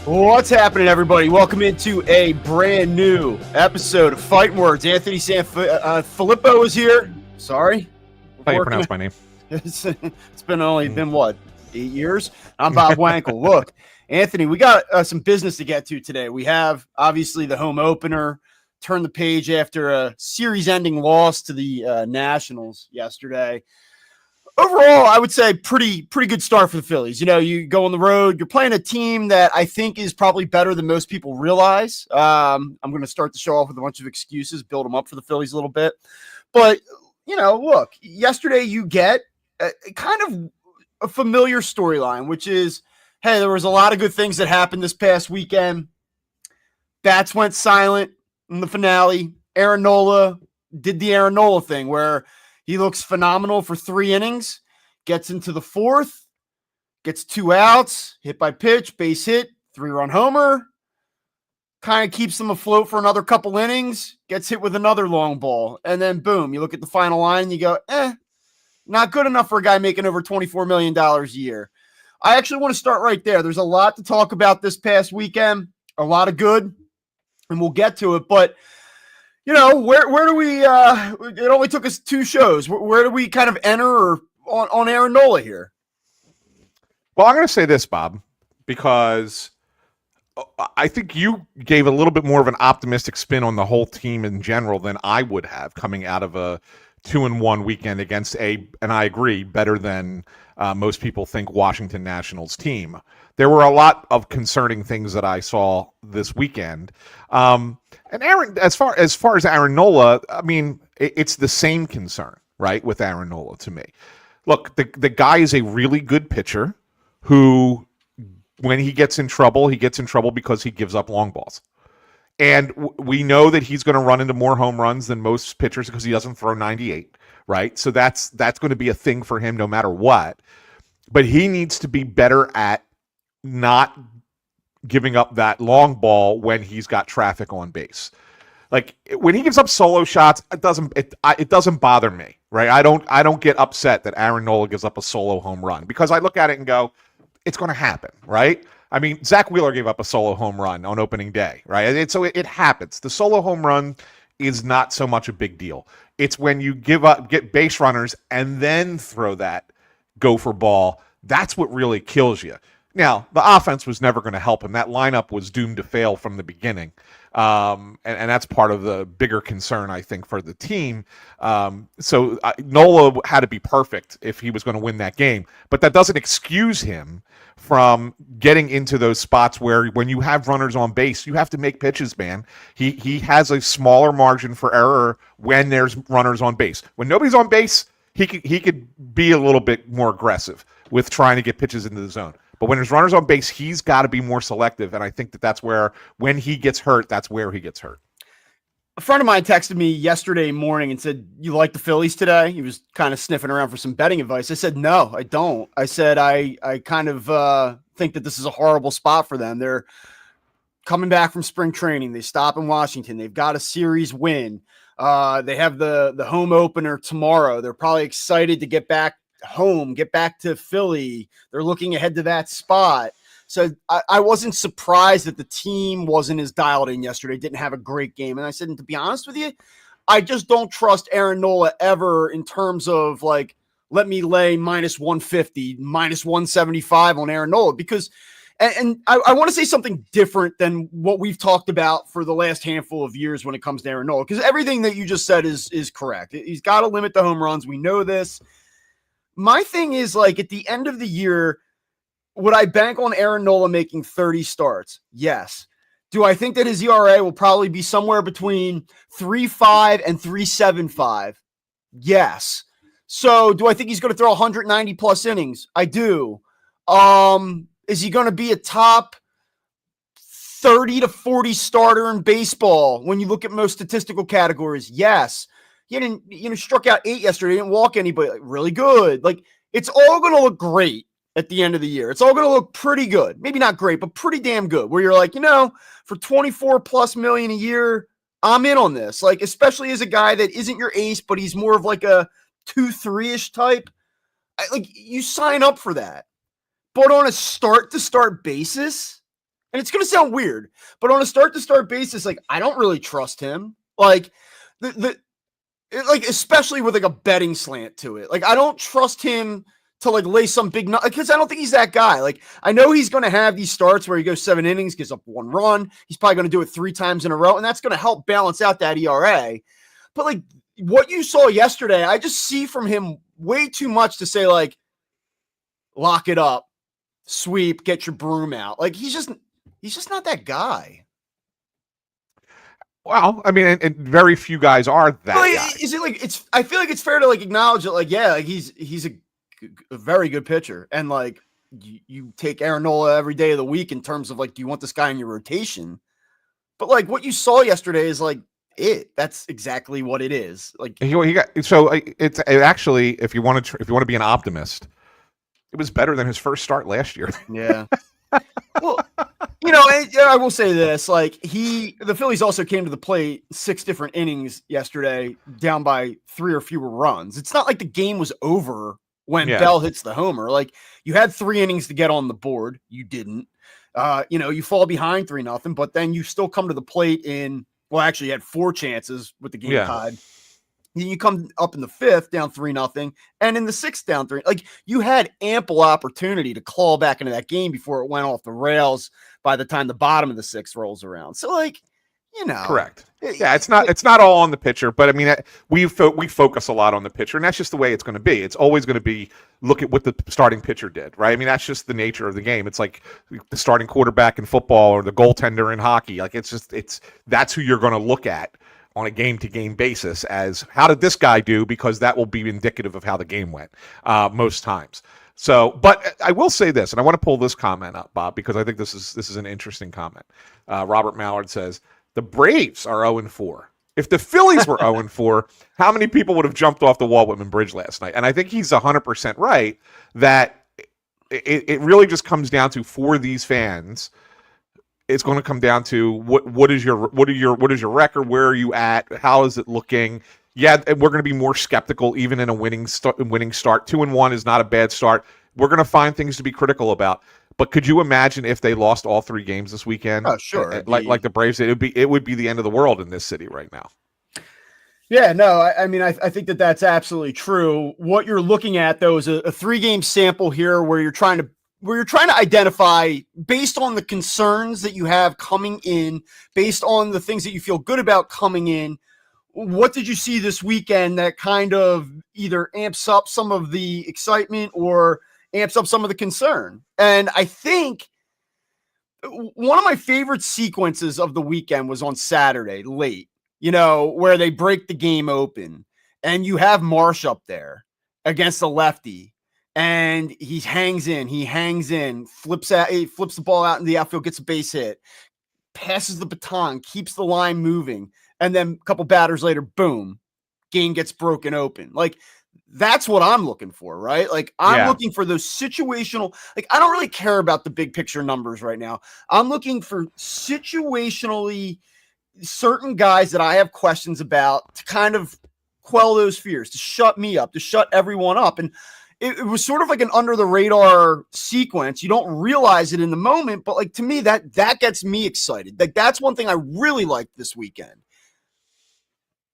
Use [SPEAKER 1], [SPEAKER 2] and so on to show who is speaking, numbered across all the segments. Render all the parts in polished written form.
[SPEAKER 1] What's happening, everybody? Welcome into a brand new episode of Phightin Words. Anthony SanFilippo is here. Sorry.
[SPEAKER 2] How you pronounce my name?
[SPEAKER 1] It's been what, 8 years? I'm Bob Wankel. Look, Anthony, we got some business to get to today. We have, obviously, the home opener. Turn the page after a series-ending loss to the Nationals yesterday. Overall, I would say pretty good start for the Phillies. You know, you go on the road, you're playing a team that I think is probably better than most people realize. I'm going to start the show off with a bunch of excuses, build them up for the Phillies a little bit. But, you know, look, yesterday you get kind of a familiar storyline, which is, hey, there was a lot of good things that happened this past weekend. Bats went silent in the finale. Aaron Nola did the Aaron Nola thing where he looks phenomenal for 3 innings, gets into the 4th, gets 2 outs, hit by pitch, base hit, 3-run homer, kind of keeps them afloat for another couple innings, gets hit with another long ball, and then boom, you look at the final line and you go, not good enough for a guy making over $24 million a year. I actually want to start right there. There's a lot to talk about this past weekend, a lot of good, and we'll get to it, but you know, where do we, it only took us 2 shows. Where do we kind of enter on Aaron Nola here?
[SPEAKER 2] Well, I'm going to say this, Bob, because I think you gave a little bit more of an optimistic spin on the whole team in general than I would have coming out of a 2-1 weekend against and I agree, better than most people think Washington Nationals team. There were a lot of concerning things that I saw this weekend. And Aaron, as far as Aaron Nola, I mean, it's the same concern, right, with Aaron Nola to me. Look, the guy is a really good pitcher who, when he gets in trouble because he gives up long balls. And we know that he's going to run into more home runs than most pitchers because he doesn't throw 98, right? So that's going to be a thing for him no matter what. But he needs to be better at not giving up that long ball when he's got traffic on base. Like when he gives up solo shots, it doesn't bother me, right? I don't get upset that Aaron Nola gives up a solo home run because I look at it and go, it's going to happen, right? I mean, Zach Wheeler gave up a solo home run on opening day, right? So it happens. The solo home run is not so much a big deal. It's when you get base runners and then throw that gopher ball. That's what really kills you. Now, the offense was never going to help him. That lineup was doomed to fail from the beginning. And that's part of the bigger concern, I think, for the team. So Nola had to be perfect if he was going to win that game. But that doesn't excuse him from getting into those spots where when you have runners on base, you have to make pitches, man. He has a smaller margin for error when there's runners on base. When nobody's on base, he could be a little bit more aggressive with trying to get pitches into the zone. But when there's runners on base, he's got to be more selective. And I think that's where, when he gets hurt, that's where he gets hurt.
[SPEAKER 1] A friend of mine texted me yesterday morning and said, you like the Phillies today? He was kind of sniffing around for some betting advice. I said, no, I don't. I said, I kind of think that this is a horrible spot for them. They're coming back from spring training. They stop in Washington. They've got a series win. They have the home opener tomorrow. They're probably excited to get back home, get back to Philly. They're looking ahead to that spot. So I wasn't surprised that the team wasn't as dialed in yesterday, didn't have a great game. And I said, and to be honest with you, I just don't trust Aaron Nola ever in terms of like, let me lay minus 150, minus 175 on Aaron Nola because, and I want to say something different than what we've talked about for the last handful of years when it comes to Aaron Nola, because everything that you just said is correct. He's got to limit the home runs. We know this. My thing is, like, at the end of the year, would I bank on Aaron Nola making 30 starts? Yes. Do I think that his ERA will probably be somewhere between 3.5 and 3.75? Yes. So do I think he's going to throw 190 plus innings? I do. Is he going to be a top 30 to 40 starter in baseball when you look at most statistical categories? Yes. He didn't, struck out 8 yesterday. He didn't walk anybody. Really good. Like, it's all going to look great at the end of the year. It's all going to look pretty good. Maybe not great, but pretty damn good. Where you're like, for 24 plus million a year, I'm in on this. Like, especially as a guy that isn't your ace, but he's more of like a 2-3-ish type. You sign up for that. But on a start-to-start basis, and it's going to sound weird, but on a start-to-start basis, like, I don't really trust him. Like, especially with like a betting slant to it. Like, I don't trust him to like lay some big because I don't think he's that guy. Like, I know he's going to have these starts where he goes 7 innings, gives up 1 run. He's probably going to do it 3 times in a row, and that's going to help balance out that ERA. But like what you saw yesterday, I just see from him way too much to say like, lock it up, sweep, get your broom out. Like, he's just not that guy.
[SPEAKER 2] Well, I mean, and very few guys are that guy.
[SPEAKER 1] Is it like I feel like it's fair to like acknowledge that, like, yeah, like he's a very good pitcher, and like you take Aaron Nola every day of the week in terms of like, do you want this guy in your rotation? But like what you saw yesterday is like that's exactly what it is. Like
[SPEAKER 2] he got so it actually, if you want to be an optimist, it was better than his first start last year.
[SPEAKER 1] Yeah. Well, I will say this: like the Phillies also came to the plate 6 different innings yesterday, down by 3 or fewer runs. It's not like the game was over when Bell hits the homer. Like, you had 3 innings to get on the board, you didn't. You fall behind 3-0, but then you still come to the plate actually you had 4 chances with the game tied. Then you come up in the 5th down 3-0, and in the 6th down 3. Like, you had ample opportunity to claw back into that game before it went off the rails by the time the bottom of the 6th rolls around. So, like,
[SPEAKER 2] correct. Yeah, it's not all on the pitcher, but I mean, we focus a lot on the pitcher, and that's just the way it's going to be. It's always going to be look at what the starting pitcher did, right? I mean, that's just the nature of the game. It's like the starting quarterback in football or the goaltender in hockey. Like, that's who you're going to look at on a game-to-game basis as how did this guy do, because that will be indicative of how the game went most times. So, but I will say this, and I want to pull this comment up, Bob, because I think this is an interesting comment. Robert Mallard says, the Braves are 0-4. If the Phillies were 0-4, how many people would have jumped off the Walt Whitman Bridge last night? And I think he's 100% right that it really just comes down to, for these fans, it's going to come down to what is your record? Where are you at? How is it looking? Yeah, we're going to be more skeptical even in a winning start. 2-1 is not a bad start. We're going to find things to be critical about. But could you imagine if they lost all 3 games this weekend?
[SPEAKER 1] Oh, sure.
[SPEAKER 2] Like the Braves, it would be the end of the world in this city right now.
[SPEAKER 1] Yeah, no, I mean, I think that's absolutely true. What you're looking at, though, is a 3-game sample here where you're trying to identify, based on the concerns that you have coming in, based on the things that you feel good about coming in, what did you see this weekend that kind of either amps up some of the excitement or amps up some of the concern? And I think one of my favorite sequences of the weekend was on Saturday late, where they break the game open and you have Marsh up there against a lefty. And he hangs in, flips the ball out in the outfield, gets a base hit, passes the baton, keeps the line moving. And then a couple batters later, boom, game gets broken open. Like, that's what I'm looking for, right? Like, I'm looking for those situational, like, I don't really care about the big picture numbers right now. I'm looking for situationally certain guys that I have questions about to kind of quell those fears, to shut me up, to shut everyone up. And it was sort of like an under the radar sequence. You don't realize it in the moment, but like, to me, that gets me excited. Like, that's one thing I really liked this weekend.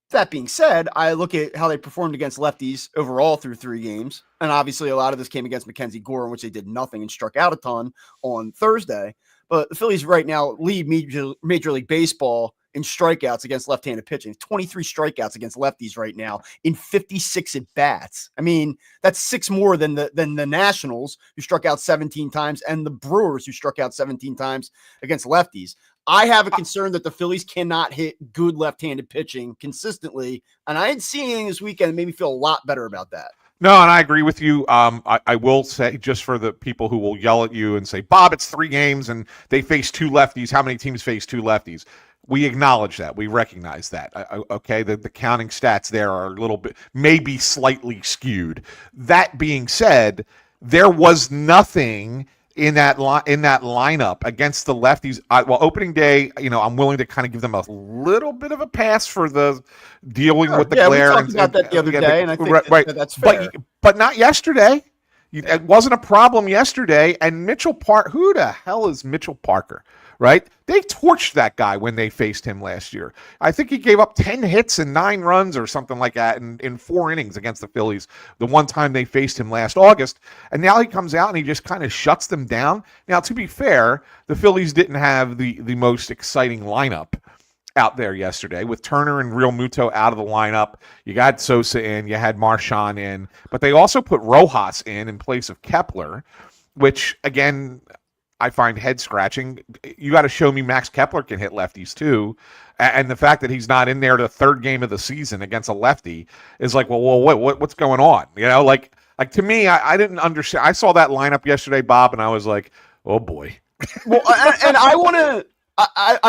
[SPEAKER 1] That being said, I look at how they performed against lefties overall through 3 games. And obviously a lot of this came against Mackenzie Gore, in which they did nothing and struck out a ton on Thursday. But the Phillies right now lead Major League Baseball in strikeouts against left-handed pitching. 23 strikeouts against lefties right now in 56 at-bats. I mean, that's 6 more than the Nationals, who struck out 17 times, and the Brewers, who struck out 17 times against lefties. I have a concern that the Phillies cannot hit good left-handed pitching consistently, and I didn't see anything this weekend that made me feel a lot better about that.
[SPEAKER 2] No, and I agree with you. I will say, just for the people who will yell at you and say, Bob, it's 3 games and they face 2 lefties. How many teams face 2 lefties? We acknowledge that. We recognize that. Okay, the counting stats there are a little bit, maybe slightly skewed. That being said, there was nothing in that lineup against the lefties. Opening day, I'm willing to kind of give them a little bit of a pass for the dealing with the glare.
[SPEAKER 1] We talked about that the other day, and I think that's fair.
[SPEAKER 2] But not yesterday. It wasn't a problem yesterday. And Mitchell Park, who the hell is Mitchell Parker? Right? They torched that guy when they faced him last year. I think he gave up 10 hits and 9 runs or something like that in 4 innings against the Phillies the one time they faced him last August. And now he comes out and he just kind of shuts them down. Now, to be fair, the Phillies didn't have the most exciting lineup out there yesterday with Turner and Realmuto out of the lineup. You got Sosa in, you had Marchand in, but they also put Rojas in place of Kepler, which, again, I find head scratching. You got to show me Max Kepler can hit lefties too, and the fact that he's not in there the third game of the season against a lefty is like, well, what's going on? You know, like to me, I didn't understand. I saw that lineup yesterday, Bob, and I was like, oh boy.
[SPEAKER 1] Well, and I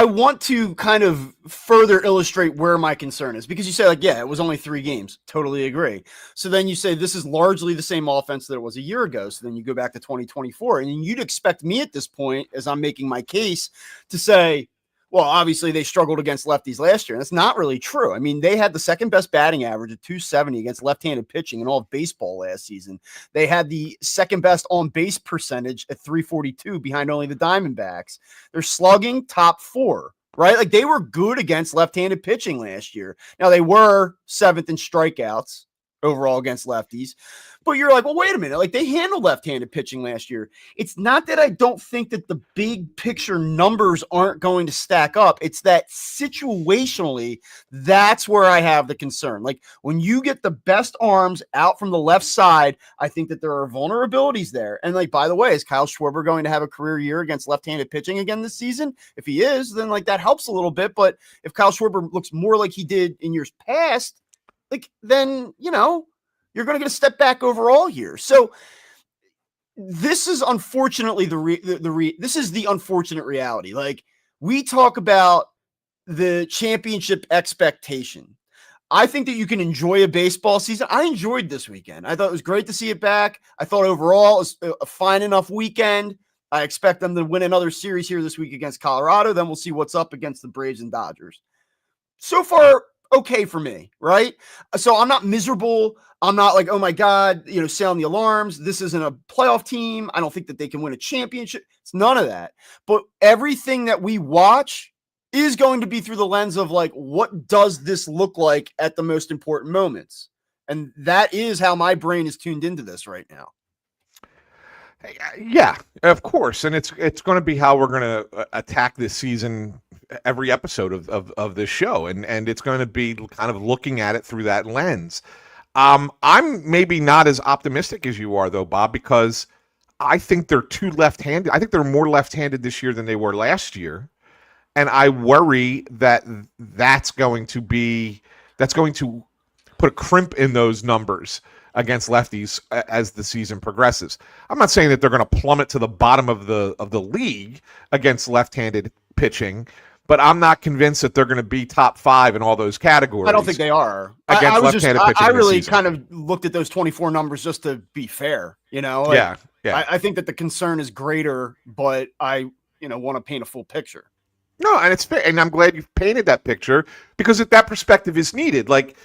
[SPEAKER 1] want to kind of further illustrate where my concern is, because you say, like, yeah, it was only 3 games. Totally agree. So then you say this is largely the same offense that it was a year ago. So then you go back to 2024, and you'd expect me at this point, as I'm making my case, to say, well, obviously they struggled against lefties last year. And that's not really true. I mean, they had the second best batting average at 270 against left-handed pitching in all of baseball last season. They had the second best on base percentage at 342 behind only the Diamondbacks. They're slugging top 4, right? Like, they were good against left-handed pitching last year. Now, they were 7th in strikeouts overall against lefties. But you're like, well, wait a minute. Like, they handled left-handed pitching last year. It's not that I don't think that the big picture numbers aren't going to stack up. It's that situationally, that's where I have the concern. Like, when you get the best arms out from the left side, I think that there are vulnerabilities there. And, like, by the way, is Kyle Schwarber going to have a career year against left-handed pitching again this season? If he is, then, like, that helps a little bit. But if Kyle Schwarber looks more like he did in years past, like, then, you know, you're going to get a step back overall here. So this is unfortunately this is the unfortunate reality. Like, we talk about the championship expectation. I think that you can enjoy a baseball season. I enjoyed this weekend. I thought it was great to see it back. I thought overall it was a fine enough weekend. I expect them to win another series here this week against Colorado. Then we'll see what's up against the Braves and Dodgers. So far, okay for me, right? So I'm not miserable. I'm not like, oh my God, you know, sound the alarms. This isn't a playoff team. I don't think that they can win a championship. It's none of that. But everything that we watch is going to be through the lens of, like, what does this look like at the most important moments? And that is how my brain is tuned into this right now.
[SPEAKER 2] Yeah, of course. And it's going to be how we're going to attack this season, every episode of this show. And it's going to be kind of looking at it through that lens. I'm maybe not as optimistic as you are, though, Bob, because I think they're too left-handed. I think they're more left-handed this year than they were last year. And I worry that that's going to put a crimp in those numbers against lefties as the season progresses. I'm not saying that they're going to plummet to the bottom of the league against left-handed pitching, but I'm not convinced that they're going to be top 5 in all those categories.
[SPEAKER 1] I don't think they are.
[SPEAKER 2] Against left-handed pitching.
[SPEAKER 1] I really kind of looked at those 24 numbers just to be fair, you know? Like,
[SPEAKER 2] yeah.
[SPEAKER 1] I think that the concern is greater, but I, want to paint a full picture.
[SPEAKER 2] No, and it's fair. And I'm glad you've painted that picture, because that perspective is needed. Like,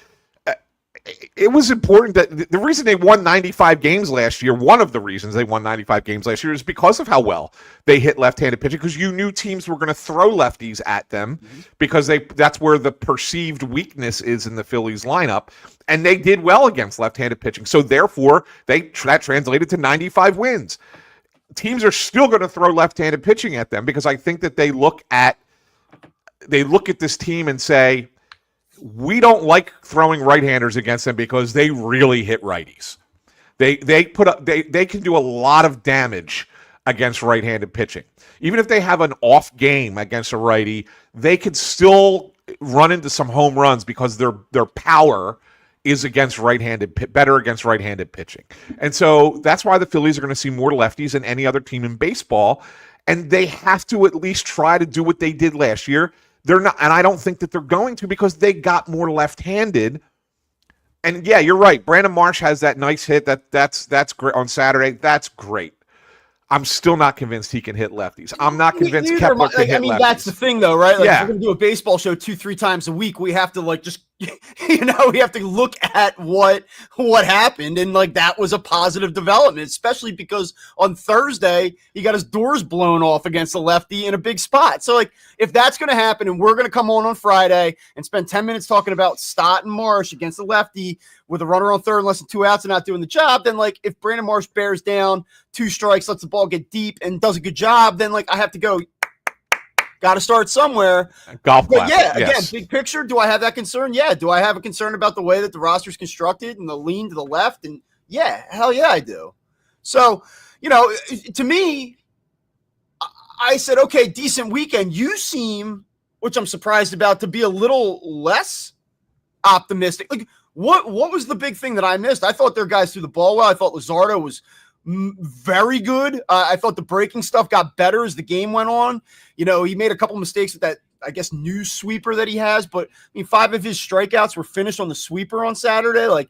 [SPEAKER 2] it was important that the reason they won 95 games last year, one of the reasons they won 95 games last year, is because of how well they hit left-handed pitching, because you knew teams were going to throw lefties at them, because that's where the perceived weakness is in the Phillies lineup, and they did well against left-handed pitching. So therefore, that translated to 95 wins. Teams are still going to throw left-handed pitching at them, because I think that they look at this team and say, we don't like throwing right-handers against them because they really hit righties. They can do a lot of damage against right-handed pitching. Even if they have an off game against a righty, they could still run into some home runs because their power is better against right-handed pitching. And so that's why the Phillies are going to see more lefties than any other team in baseball, and they have to at least try to do what they did last year. They're not, and I don't think that they're going to, because they got more left-handed. And yeah, you're right. Brandon Marsh has that nice hit. That's great on Saturday. That's great. I'm still not convinced he can hit lefties. I'm not convinced Kepler can hit lefties.
[SPEAKER 1] That's the thing, though, right? Like,
[SPEAKER 2] yeah.
[SPEAKER 1] If we're going to do a baseball show 2-3 times a week, we have to, like, just we have to look at what happened, and like that was a positive development, especially because on Thursday he got his doors blown off against the lefty in a big spot. So like if that's going to happen, and we're going to come on Friday and spend 10 minutes talking about Stott and Marsh against the lefty with a runner on third and less than 2 outs and not doing the job, then like if Brandon Marsh bears down 2 strikes, lets the ball get deep and does a good job, then like I have to go, got to start somewhere.
[SPEAKER 2] Golf clap.
[SPEAKER 1] Yeah,
[SPEAKER 2] yes.
[SPEAKER 1] Again, big picture, do I have that concern? Yeah. Do I have a concern about the way that the roster's constructed and the lean to the left? And yeah, hell yeah, I do. So, to me, I said, okay, decent weekend. You seem, which I'm surprised about, to be a little less optimistic. Like, what was the big thing that I missed? I thought their guys threw the ball well. I thought Luzardo was very good. I thought the breaking stuff got better as the game went on. He made a couple mistakes with that, I guess, new sweeper that he has, but I mean, 5 of his strikeouts were finished on the sweeper on Saturday. Like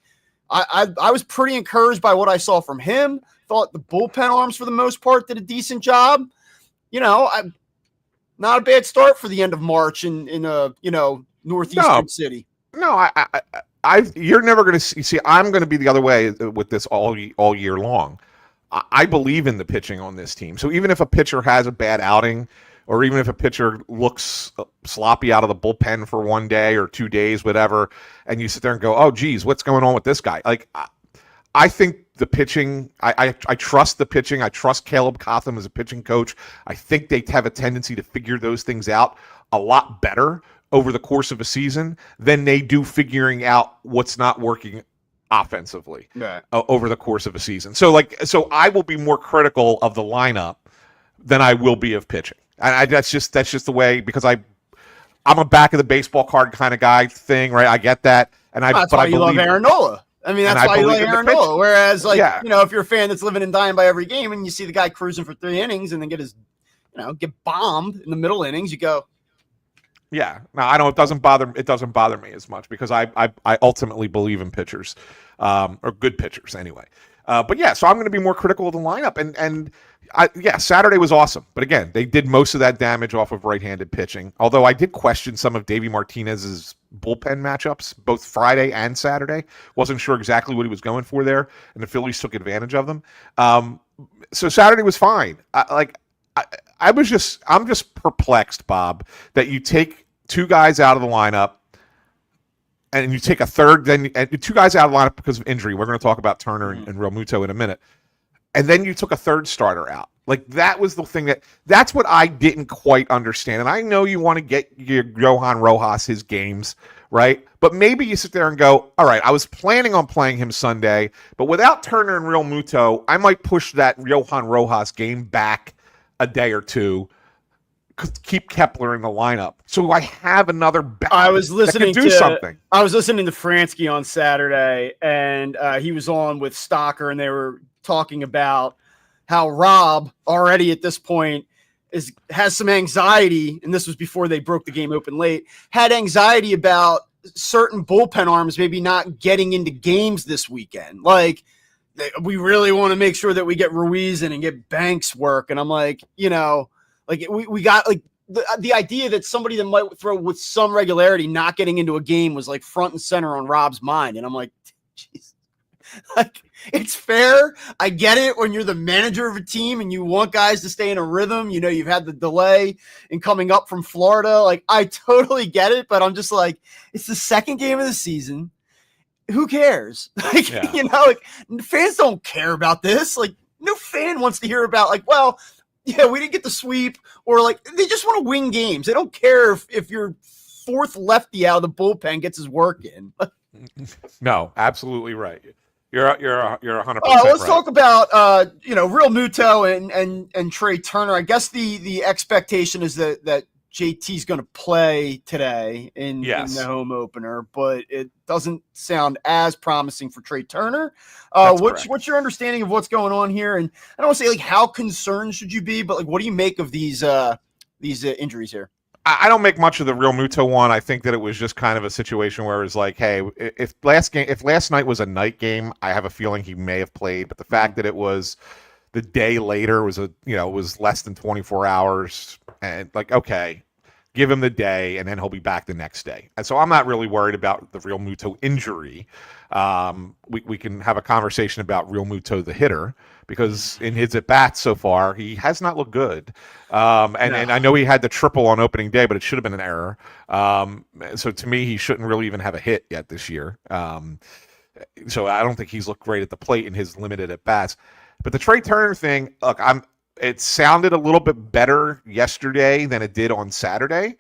[SPEAKER 1] I was pretty encouraged by what I saw from him. Thought the bullpen arms for the most part did a decent job. I'm not a bad start for the end of March in a, northeastern city.
[SPEAKER 2] No, you're never going to see. I'm going to be the other way with this all year long. I believe in the pitching on this team. So even if a pitcher has a bad outing, or even if a pitcher looks sloppy out of the bullpen for 1 day or 2 days, whatever, and you sit there and go, oh, geez, what's going on with this guy? Like, I think the pitching, I trust the pitching. I trust Caleb Cotham as a pitching coach. I think they have a tendency to figure those things out a lot better over the course of a season than they do figuring out what's not working offensively over the course of a season. So I will be more critical of the lineup than I will be of pitching. And that's just the way, because I'm a back of the baseball card kind of guy thing, right? I get that. And
[SPEAKER 1] that's why you love Aaron Nola. I mean, that's why you like Aaron Nola. Whereas, if you're a fan that's living and dying by every game and you see the guy cruising for 3 innings and then get bombed in the middle innings, you go,
[SPEAKER 2] yeah, no, I don't. It doesn't bother me as much because I ultimately believe in pitchers, or good pitchers anyway. But yeah, so I'm going to be more critical of the lineup, and Saturday was awesome. But again, they did most of that damage off of right-handed pitching. Although I did question some of Davey Martinez's bullpen matchups, both Friday and Saturday. Wasn't sure exactly what he was going for there, and the Phillies took advantage of them. So Saturday was fine. I'm just perplexed, Bob, that you take 2 guys out of the lineup and you take a third, and 2 guys out of the lineup because of injury. We're going to talk about Turner and Realmuto in a minute. And then you took a third starter out. Like, that was the thing that's what I didn't quite understand. And I know you want to get your Johan Rojas his games, right? But maybe you sit there and go, all right, I was planning on playing him Sunday, but without Turner and Realmuto, I might push that Johan Rojas game back a day or 2, keep Kepler in the lineup, so I have another back.
[SPEAKER 1] I was listening
[SPEAKER 2] to something.
[SPEAKER 1] I was listening to Fransky on Saturday, and he was on with Stocker, and they were talking about how Rob already at this point has some anxiety, and this was before they broke the game open late. Had anxiety about certain bullpen arms maybe not getting into games this weekend, like. We really want to make sure that we get Ruiz in and get Banks work. And I'm like, we got like the idea that somebody that might throw with some regularity not getting into a game was like front and center on Rob's mind. And I'm like, geez, like it's fair. I get it when you're the manager of a team and you want guys to stay in a rhythm. You've had the delay in coming up from Florida. Like I totally get it, but I'm just like, it's the second game of the season. Who cares? Fans don't care about this. Like, no fan wants to hear about, we didn't get the sweep, or they just want to win games. They don't care if your 4th lefty out of the bullpen gets his work in.
[SPEAKER 2] No, absolutely right. You're 100%.
[SPEAKER 1] Let's talk about Realmuto and Trey Turner. I guess the expectation is that JT's going to play today in the home opener, but it doesn't sound as promising for Trey Turner. What's your understanding of what's going on here? And I don't want to say how concerned should you be, but what do you make of these injuries here?
[SPEAKER 2] I don't make much of the Realmuto one. I think that it was just kind of a situation where it's like, hey, if last night was a night game, I have a feeling he may have played, but the fact that it was the day later was was less than 24 hours. And okay, give him the day, and then he'll be back the next day. And so I'm not really worried about the Realmuto injury. We can have a conversation about Realmuto, the hitter, because in his at-bats so far, he has not looked good. And I know he had the triple on opening day, but it should have been an error. So to me, he shouldn't really even have a hit yet this year. So I don't think he's looked great at the plate in his limited at-bats. But the Trey Turner thing, look, it sounded a little bit better yesterday than it did on Saturday.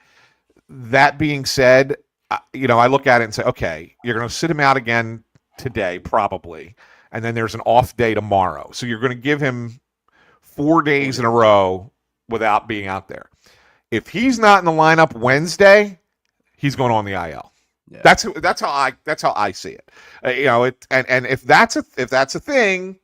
[SPEAKER 2] That being said, I look at it and say, okay, you're going to sit him out again today, probably, and then there's an off day tomorrow. So you're going to give him 4 days in a row without being out there. If he's not in the lineup Wednesday, he's going on the IL. Yeah. That's how I see it. And if that's a thing,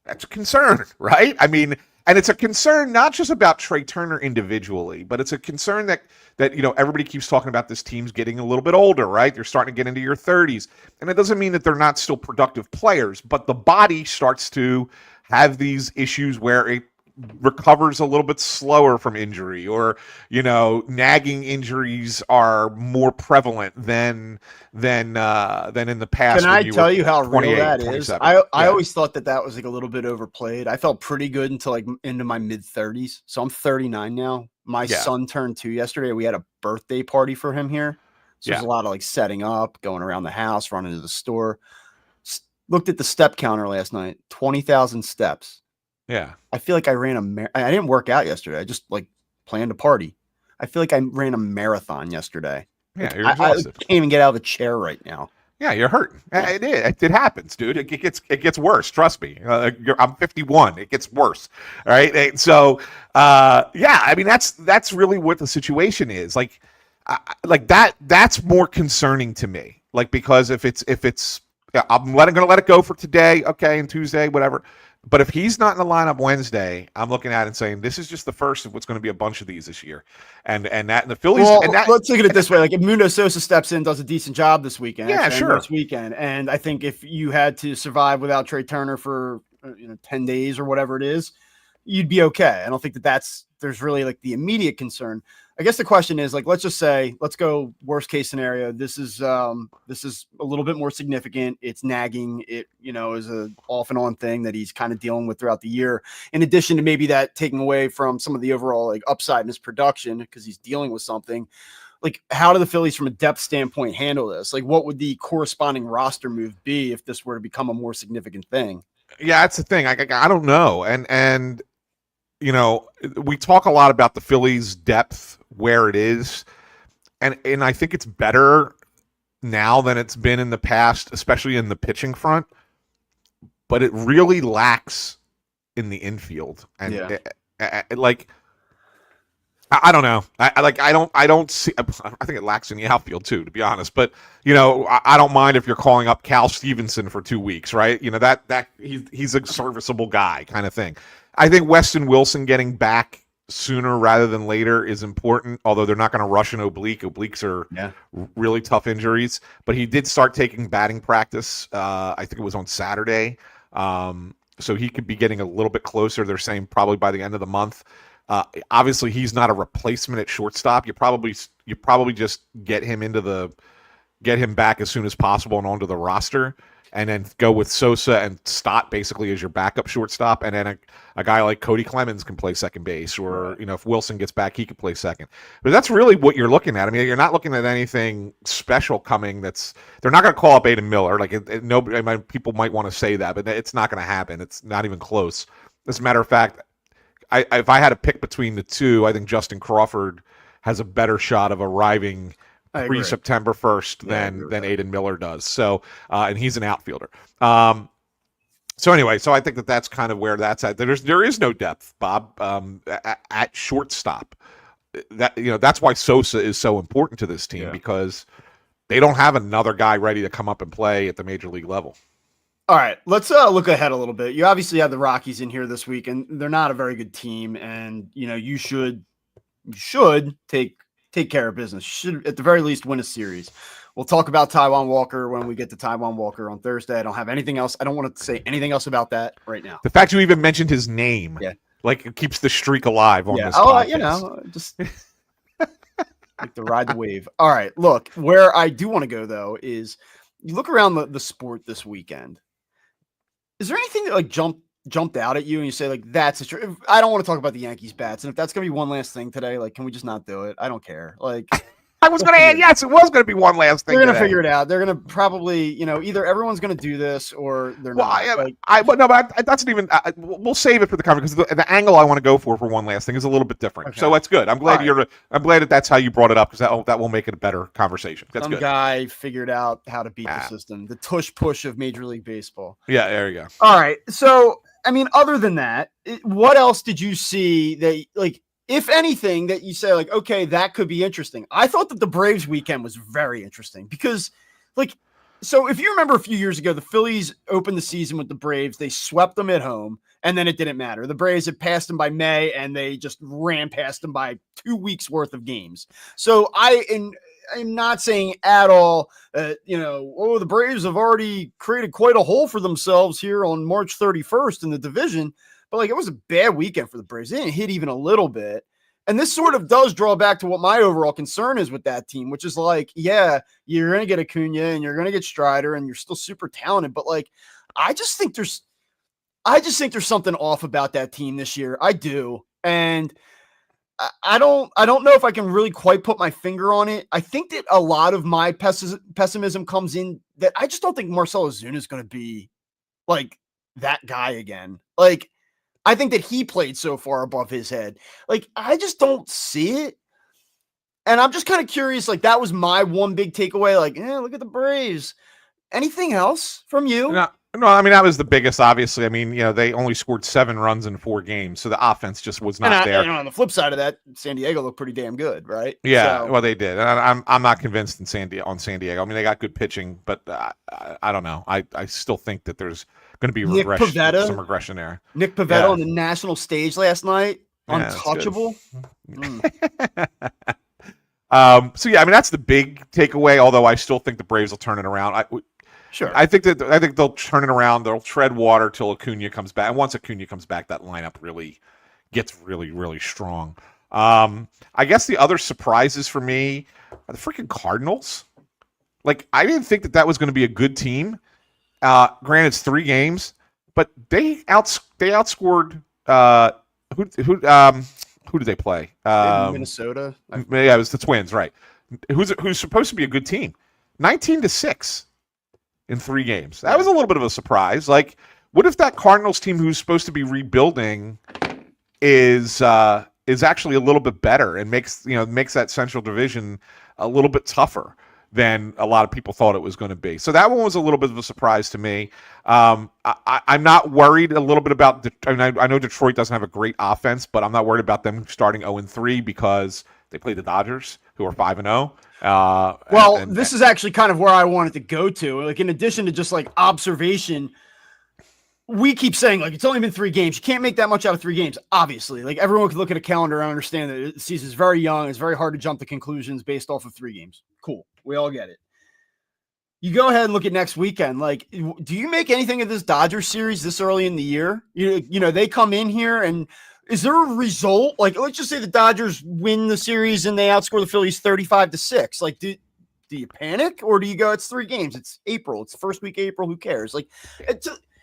[SPEAKER 2] that's a concern, right? I mean, and it's a concern not just about Trey Turner individually, but it's a concern that everybody keeps talking about this team's getting a little bit older, right? They're starting to get into your 30s. And it doesn't mean that they're not still productive players, but the body starts to have these issues where it recovers a little bit slower from injury, or nagging injuries are more prevalent than in the past.
[SPEAKER 1] Can I tell you how real that is? I always thought that was like a little bit overplayed. I felt pretty good until like into my mid 30s. So I'm 39 now. My son turned 2 yesterday. We had a birthday party for him here. So there's a lot of like setting up, going around the house, running to the store. Looked at the step counter last night, 20,000 steps.
[SPEAKER 2] Yeah.
[SPEAKER 1] I feel like I ran I didn't work out yesterday. I just like planned a party. I feel like I ran a marathon yesterday.
[SPEAKER 2] Yeah, you're exhausted.
[SPEAKER 1] I can't even get out of the chair right now.
[SPEAKER 2] Yeah, you're hurting. Yeah. It happens, dude. It gets worse. Trust me. I'm 51. It gets worse. All right. And so, I mean, that's really what the situation is. Like that. That's more concerning to me. Like, because if it's, I'm going to let it go for today. Okay, and Tuesday, whatever. But if he's not in the lineup Wednesday, I'm looking at it and saying this is just the first of what's going to be a bunch of these this year, and the Phillies.
[SPEAKER 1] Well, let's look at it this way: like if Mundo Sosa steps in, does a decent job this weekend, this weekend, and I think if you had to survive without Trey Turner for 10 days or whatever it is, you'd be okay. I don't think there's really like the immediate concern. I guess the question is like, let's go worst case scenario. This is a little bit more significant. It's nagging. It, is a off and on thing that he's kind of dealing with throughout the year. In addition to maybe that taking away from some of the overall like upside in his production because he's dealing with something. Like, how do the Phillies from a depth standpoint handle this? Like, what would the corresponding roster move be if this were to become a more significant thing?
[SPEAKER 2] Yeah, that's the thing. I don't know. And we talk a lot about the Phillies' depth where it is, and I think it's better now than it's been in the past, especially in the pitching front. But it really lacks in the infield, and I don't know. I don't see. I think it lacks in the outfield too, to be honest. But I don't mind if you're calling up Cal Stevenson for 2 weeks, right? That he's a serviceable guy, kind of thing. I think Weston Wilson getting back sooner rather than later is important, although they're not going to rush an oblique. Obliques are really tough injuries. But he did start taking batting practice. I think it was on Saturday. So he could be getting a little bit closer. They're saying probably by the end of the month. Obviously, he's not a replacement at shortstop. You probably just get him back as soon as possible and onto the roster, and then go with Sosa and Stott basically as your backup shortstop, and then a guy like Cody Clemens can play second base, or if Wilson gets back, he could play second. But that's really what you're looking at. I mean, you're not looking at anything special coming. They're not going to call up Aiden Miller. Nobody, people might want to say that, but it's not going to happen. It's not even close. As a matter of fact, if I had to pick between the two, I think Justin Crawford has a better shot of arriving pre-September 1st than Aiden Miller does. So, and he's an outfielder. So anyway, I think that's kind of where that's at. There is no depth, Bob, at shortstop. That's why Sosa is so important to this team, because they don't have another guy ready to come up and play at the major league level.
[SPEAKER 1] All right, let's look ahead a little bit. You obviously have the Rockies in here this week, and they're not a very good team. And you should take care of business. You should at the very least win a series. We'll talk about Taijuan Walker when we get to Taijuan Walker on Thursday. I don't have anything else. I don't want to say anything else about that right now.
[SPEAKER 2] The fact you even mentioned his name, it keeps the streak alive on this podcast.
[SPEAKER 1] just Like to ride the wave. All right, look, where I do want to go though is you look around the sport this weekend. Is there anything that like jumped out at you and you say like that's a true? I don't want to talk about the Yankees bats, and if that's gonna be one last thing today, like can we just not do it? I don't care. Like
[SPEAKER 2] I was going to add, yes, it was going to be one last thing.
[SPEAKER 1] they're gonna figure it out. They're gonna probably, either everyone's gonna do this or they're not.
[SPEAKER 2] But that's not even. We'll save it for the conference because the angle I want to go for one last thing is a little bit different. Okay. So that's good. I'm glad I'm glad that's how you brought it up because that will make it a better conversation. That's
[SPEAKER 1] Some
[SPEAKER 2] good.
[SPEAKER 1] Guy figured out how to beat the system, the tush push of Major League Baseball.
[SPEAKER 2] Yeah, there you go.
[SPEAKER 1] All right. So I mean, other than that, what else did you see that like? If anything, that you say like, okay, that could be interesting. I thought that the Braves weekend was very interesting because, like, so if you remember a few years ago, the Phillies opened the season with the Braves. They swept them at home, and then it didn't matter. The Braves had passed them by May, and they just ran past them by 2 weeks worth of games. So I'm not saying at all, the Braves have already created quite a hole for themselves here on March 31st in the division. But like it was a bad weekend for the Braves. They didn't hit even a little bit. And this sort of does draw back to what my overall concern is with that team, which is like, yeah, you're going to get Acuna and you're going to get Strider and you're still super talented. But like, I just think there's something off about that team this year. I do. And I don't know if I can really quite put my finger on it. I think that a lot of my pessimism comes in that I just don't think Marcell Ozuna is going to be like that guy again. Like, I think that he played so far above his head. Like, I just don't see it. And I'm just kind of curious. Like, that was my one big takeaway. Like, look at the Braves. Anything else from you?
[SPEAKER 2] No, I mean, that was the biggest, obviously. I mean, they only scored 7 runs in 4 games. So the offense just was not there.
[SPEAKER 1] And on the flip side of that, San Diego looked pretty damn good, right?
[SPEAKER 2] Yeah, well, they did. And I'm not convinced on San Diego. I mean, they got good pitching, but I don't know. I still think that there's going to be some regression there.
[SPEAKER 1] Nick Pivetta on the national stage last night, untouchable.
[SPEAKER 2] So yeah, I mean that's the big takeaway. Although I still think the Braves will turn it around.
[SPEAKER 1] Sure,
[SPEAKER 2] I think they'll turn it around. They'll tread water till Acuna comes back, and once Acuna comes back, that lineup really gets really, really strong. I guess the other surprises for me are the freaking Cardinals. Like I didn't think that was going to be a good team. Granted, it's 3 games, but they outscored who did they play?
[SPEAKER 1] Minnesota.
[SPEAKER 2] Yeah, it was the Twins, right? Who's supposed to be a good team? 19-6 in 3 games. That was a little bit of a surprise. Like, what if that Cardinals team, who's supposed to be rebuilding, is actually a little bit better and makes that Central Division a little bit tougher than a lot of people thought it was going to be. So that one was a little bit of a surprise to me. I'm not worried a little bit about I know Detroit doesn't have a great offense, but I'm not worried about them starting 0-3 because they play the Dodgers, who are 5-0.
[SPEAKER 1] This is actually kind of where I wanted to go to. Like, in addition to just like observation, we keep saying like it's only been 3 games. You can't make that much out of 3 games. Obviously, like everyone can look at a calendar and understand that the season is very young. It's very hard to jump to conclusions based off of 3 games. Cool. We all get it. You go ahead and look at next weekend. Like, do you make anything of this Dodgers series this early in the year? They come in here and is there a result? Like, let's just say the Dodgers win the series and they outscore the Phillies 35-6. Like, do you panic or do you go, it's 3 games. It's April. It's the first week of April. Who cares? Like,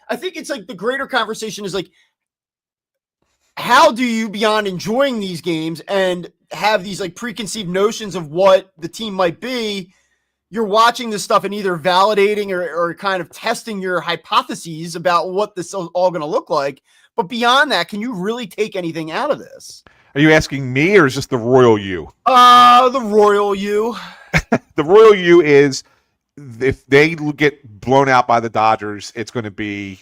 [SPEAKER 1] I think it's like the greater conversation is like, how do you, beyond enjoying these games and have these like preconceived notions of what the team might be, you're watching this stuff and either validating or kind of testing your hypotheses about what this is all going to look like. But beyond that, can you really take anything out of this?
[SPEAKER 2] Are you asking me or is this the royal you?
[SPEAKER 1] The royal you.
[SPEAKER 2] The royal you is if they get blown out by the Dodgers, it's going to be,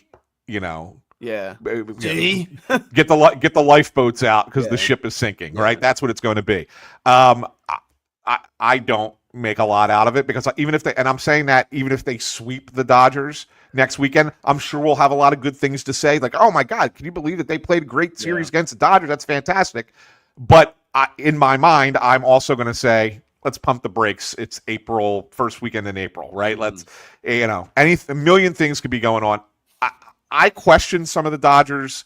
[SPEAKER 1] Yeah.
[SPEAKER 2] Get the lifeboats out because the ship is sinking, right? That's what it's going to be. I don't make a lot out of it because even if they sweep the Dodgers next weekend, I'm sure we'll have a lot of good things to say. Like, oh my God, can you believe that they played a great series against the Dodgers? That's fantastic. But in my mind, I'm also going to say, let's pump the brakes. It's April, first weekend in April, right? Let's, a million things could be going on. I question some of the Dodgers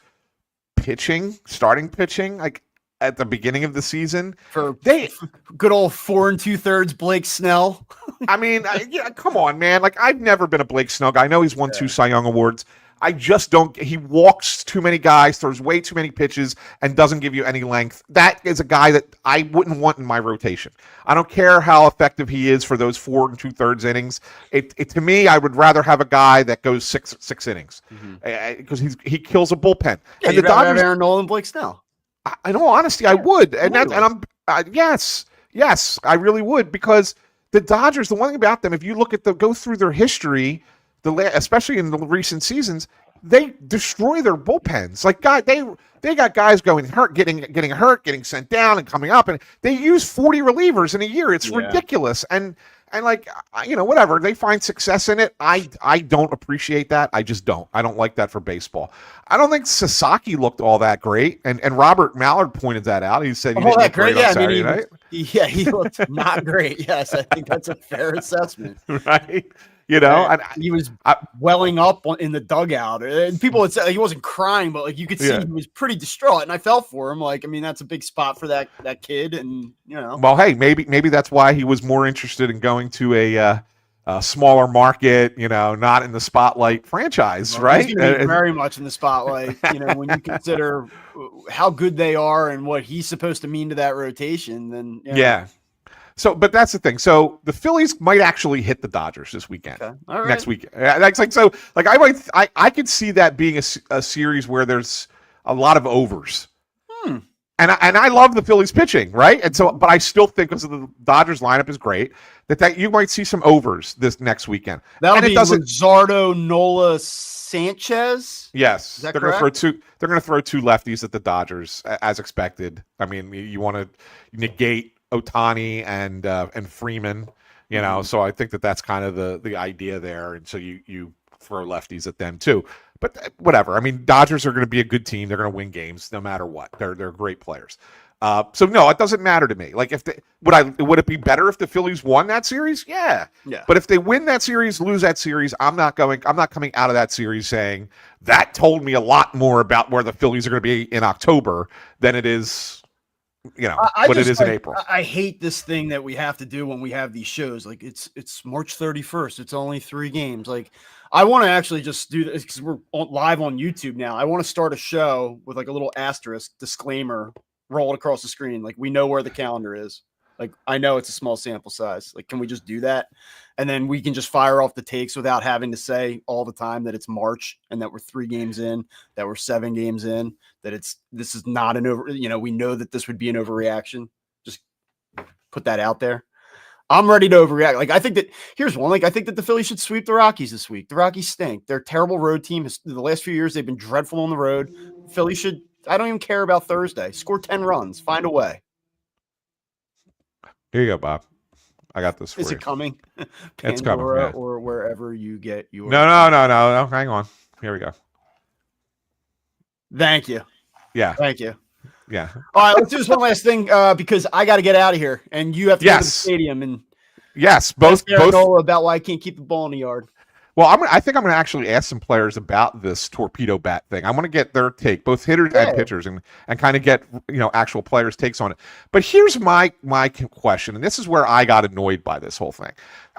[SPEAKER 2] starting pitching. Like, at the beginning of the season.
[SPEAKER 1] For
[SPEAKER 2] They,
[SPEAKER 1] good old 4 2/3 Blake Snell.
[SPEAKER 2] I mean, yeah, come on, man. Like, I've never been a Blake Snell guy. I know he's won 2 Cy Young awards. I just don't. He walks too many guys, throws way too many pitches, and doesn't give you any length. That is a guy that I wouldn't want in my rotation. I don't care how effective he is for those 4 2/3 innings. To me, I would rather have a guy that goes six innings because he kills a bullpen.
[SPEAKER 1] Yeah,
[SPEAKER 2] and
[SPEAKER 1] you'd
[SPEAKER 2] the
[SPEAKER 1] rather
[SPEAKER 2] Dodgers,
[SPEAKER 1] have Aaron Nola and Blake Snell.
[SPEAKER 2] in all honesty, I would, and
[SPEAKER 1] Totally.
[SPEAKER 2] I'm yes, I really would, because the Dodgers. The one thing about them, if you look at go through their history, especially in the recent seasons, they destroy their bullpens. Like, God, they got guys getting hurt, getting sent down, and coming up, and they use 40 relievers in a year. It's ridiculous, and like, whatever, they find success in it. I don't appreciate that. I just don't. I don't like that for baseball. I don't think Sasaki looked all that great, and Robert Mallard pointed that out. He said he didn't look great on Saturday night.
[SPEAKER 1] He looked not great. Yes, I think that's a fair assessment.
[SPEAKER 2] Right. And
[SPEAKER 1] he was welling up in the dugout, and people would say he wasn't crying, but like you could see he was pretty distraught, and I felt for him. Like, I mean, that's a big spot for that kid, and
[SPEAKER 2] Well, hey, maybe that's why he was more interested in going to a smaller market, not in the spotlight franchise, right?
[SPEAKER 1] He's gonna be very much in the spotlight, when you consider how good they are and what he's supposed to mean to that rotation. Then
[SPEAKER 2] yeah. So, but that's the thing. So the Phillies might actually hit the Dodgers this weekend, next week. That's like, so like, I could see that being a series where there's a lot of overs. And I love the Phillies pitching, right? And so, but I still think, because the Dodgers lineup is great, that you might see some overs this next weekend.
[SPEAKER 1] That'll be Luzardo, Nola, Sanchez.
[SPEAKER 2] Yes, they're going to throw two. They're going to throw 2 lefties at the Dodgers, as expected. I mean, you want to negate Ohtani and Freeman, so I think that's kind of the idea there, and so you throw lefties at them too. But whatever. I mean, Dodgers are going to be a good team. They're going to win games no matter what. They're great players. So no, it doesn't matter to me. Like, would it be better if the Phillies won that series? Yeah. But if they win that series, lose that series, I'm not coming out of that series saying that told me a lot more about where the Phillies are going to be in October than it is. What it is in April.
[SPEAKER 1] I hate this thing that we have to do when we have these shows. Like, it's March 31st. It's only 3 games. Like, I want to actually just do this because we're live on YouTube now. I want to start a show with like a little asterisk disclaimer rolled across the screen. Like, we know where the calendar is. Like, I know it's a small sample size. Like, can we just do that? And then we can just fire off the takes without having to say all the time that it's March and that we're 3 games in, that we're 7 games in, that this is not an over, we know that this would be an overreaction. Just put that out there. I'm ready to overreact. Like, I think that here's one, like, I think that the Phillies should sweep the Rockies this week. The Rockies stink. They're a terrible road team. The last few years, they've been dreadful on the road. Philly should, I don't even care about Thursday. Score 10 runs, find a way.
[SPEAKER 2] Here you go, Bob. I got this for you.
[SPEAKER 1] Is it coming?
[SPEAKER 2] It's coming, yeah.
[SPEAKER 1] Or wherever you get your.
[SPEAKER 2] No. Hang on. Here we go.
[SPEAKER 1] Thank you.
[SPEAKER 2] Yeah.
[SPEAKER 1] Thank you.
[SPEAKER 2] Yeah.
[SPEAKER 1] All right, let's do this one last thing because I got to get out of here, and you have to go to the stadium and.
[SPEAKER 2] Yes, both.
[SPEAKER 1] Aaron Nola about why I can't keep the ball in the yard.
[SPEAKER 2] Well, I think I'm going to actually ask some players about this torpedo bat thing. I want to get their take, both hitters and pitchers, and kind of get actual players' takes on it. But here's my question, and this is where I got annoyed by this whole thing.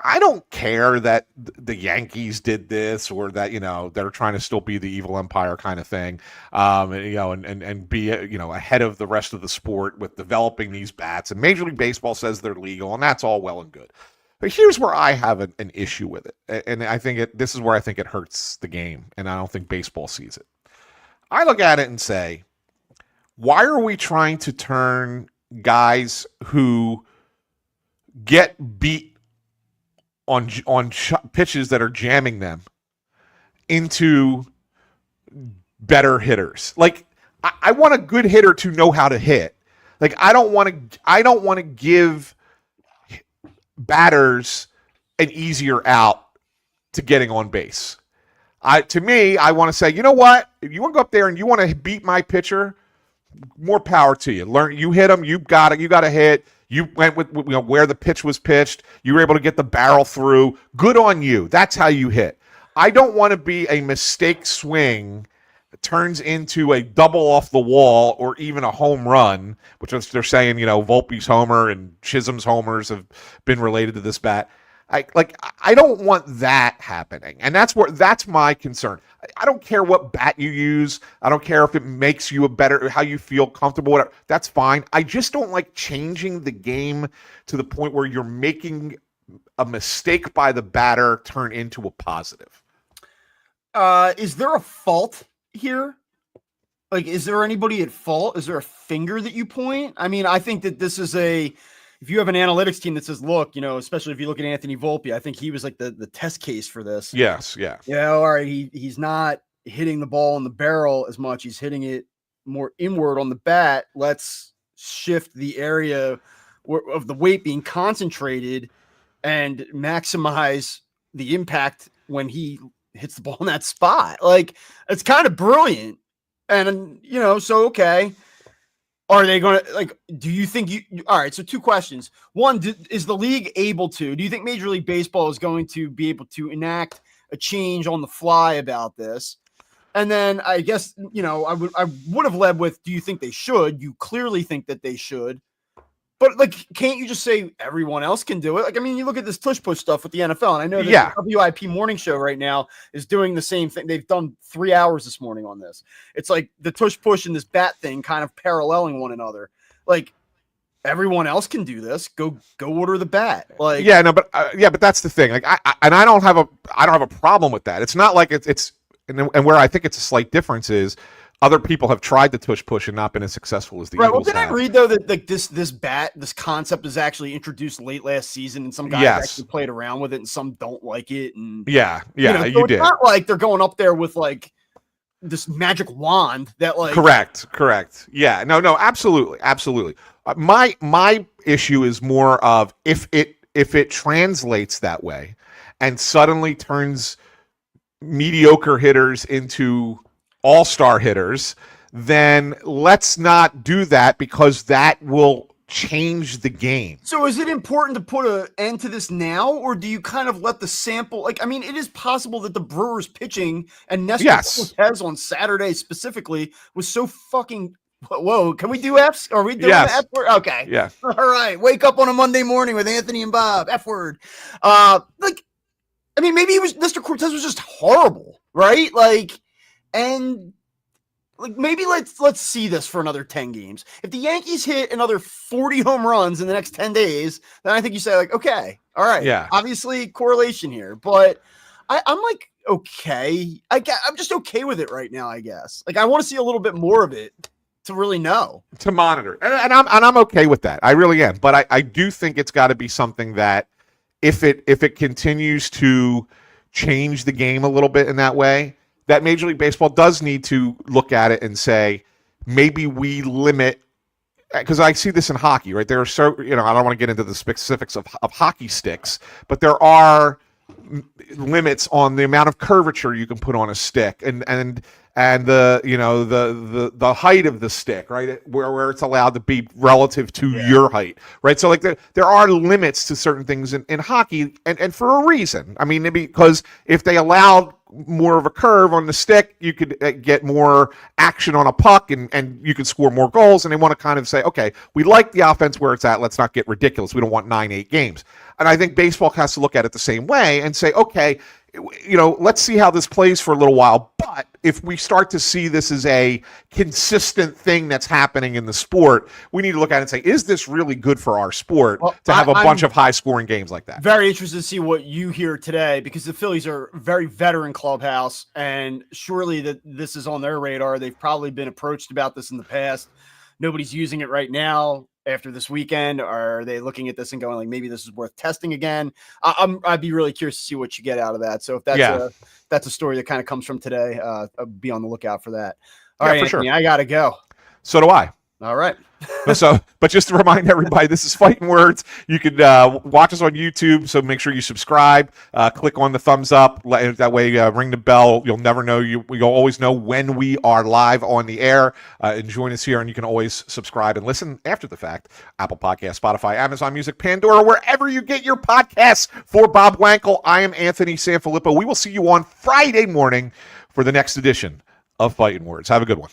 [SPEAKER 2] I don't care that the Yankees did this, or that they're trying to still be the evil empire kind of thing, and be ahead of the rest of the sport with developing these bats. And Major League Baseball says they're legal, and that's all well and good. But here's where I have an issue with it, and I think this is where I think it hurts the game, and I don't think baseball sees it. I look at it and say, why are we trying to turn guys who get beat on pitches that are jamming them into better hitters? Like, I want a good hitter to know how to hit. Like, I don't want to give batters an easier out to getting on base. To me, I want to say, you know what? If you want to go up there and you want to beat my pitcher, more power to you. You hit him, you got it. You got to hit. You went with where the pitch was pitched. You were able to get the barrel through. Good on you. That's how you hit. I don't want to be a mistake swing turns into a double off the wall or even a home run, which is, they're saying, Volpe's homer and Chisholm's homers have been related to this bat. I don't want that happening. And that's my concern. I don't care what bat you use. I don't care if it makes you how you feel comfortable, whatever. That's fine. I just don't like changing the game to the point where you're making a mistake by the batter turn into a positive.
[SPEAKER 1] Is there a fault here? Like, is there anybody at fault? Is there a finger that you point? I mean, I think that this is if you have an analytics team that says, look, especially if you look at Anthony Volpe, I think he was like the test case for this.
[SPEAKER 2] Yes. Yeah.
[SPEAKER 1] Yeah. All right. He's not hitting the ball in the barrel as much. He's hitting it more inward on the bat. Let's shift the area of the weight being concentrated and maximize the impact when he hits the ball in that spot. Like, it's kind of brilliant. And, so, okay. Are they going to, do you think all right, so two questions. One, is the league able to, do you think Major League Baseball is going to be able to enact a change on the fly about this? And then I guess, I would have led with, do you think they should? You clearly think that they should. But, can't you just say everyone else can do it? You look at this tush-push stuff with the NFL, and I know that the WIP morning show right now is doing the same thing. They've done 3 hours this morning on this. It's like the tush-push and this bat thing kind of paralleling one another. Everyone else can do this. Go order the bat. But
[SPEAKER 2] that's the thing. I don't have a problem with that. It's not like it's and where I think it's a slight difference is other people have tried the tush push and not been as successful as the Eagles
[SPEAKER 1] did
[SPEAKER 2] have.
[SPEAKER 1] I read though that this concept is actually introduced late last season, and some guys actually played around with it, and some don't like it. And
[SPEAKER 2] you did.
[SPEAKER 1] It's not like they're going up there with this magic wand that
[SPEAKER 2] Correct. Yeah, no, absolutely. My issue is more of if it translates that way, and suddenly turns mediocre hitters into all-star hitters, then let's not do that, because that will change the game.
[SPEAKER 1] So is it important to put an end to this now, or do you kind of let the sample, it is possible that the Brewers pitching and Nestor Cortez on Saturday specifically was so fucking, whoa, can we do Fs? Are we doing the F word? Okay.
[SPEAKER 2] Yeah.
[SPEAKER 1] All right. Wake up on a Monday morning with Anthony and Bob, F word. Maybe Mr. Cortez was just horrible, right? And maybe let's see this for another 10 games. If the Yankees hit another 40 home runs in the next 10 days, then I think you say okay, all right.
[SPEAKER 2] Yeah.
[SPEAKER 1] Obviously correlation here, but I'm okay. I'm just okay with it right now, I guess. I want to see a little bit more of it to really know,
[SPEAKER 2] to monitor, and I'm okay with that. I really am, but I do think it's got to be something that if it continues to change the game a little bit in that way, that Major League Baseball does need to look at it and say, maybe we limit, because I see this in hockey, right? There are I don't want to get into the specifics of hockey sticks, but there are limits on the amount of curvature you can put on a stick and the height of the stick, right? Where it's allowed to be relative to your height, right? So there are limits to certain things in hockey, and for a reason. Because if they allowed more of a curve on the stick, you could get more action on a puck and you could score more goals. And they want to kind of say, okay, we like the offense where it's at. Let's not get ridiculous. We don't want 9-8 games. And I think baseball has to look at it the same way and say, okay, let's see how this plays for a little while. But if we start to see this as a consistent thing that's happening in the sport, we need to look at it and say, is this really good for our sport to have a bunch of high-scoring games like that?
[SPEAKER 1] Very interested to see what you hear today, because the Phillies are a very veteran clubhouse, and surely that this is on their radar. They've probably been approached about this in the past. Nobody's using it right now. After this weekend, are they looking at this and going maybe this is worth testing again? I'd be really curious to see what you get out of that. So if that's a story that kind of comes from today, I'll be on the lookout for that. All right,
[SPEAKER 2] for
[SPEAKER 1] Anthony,
[SPEAKER 2] sure.
[SPEAKER 1] I gotta go.
[SPEAKER 2] So do I.
[SPEAKER 1] All right.
[SPEAKER 2] But just to remind everybody, this is Phightin Words. You can watch us on YouTube, so make sure you subscribe. Click on the thumbs up. That way, ring the bell. You'll never know. You'll always know when we are live on the air. And join us here, and you can always subscribe and listen after the fact. Apple Podcasts, Spotify, Amazon Music, Pandora, wherever you get your podcasts. For Bob Wankel, I am Anthony SanFilippo. We will see you on Friday morning for the next edition of Phightin Words. Have a good one.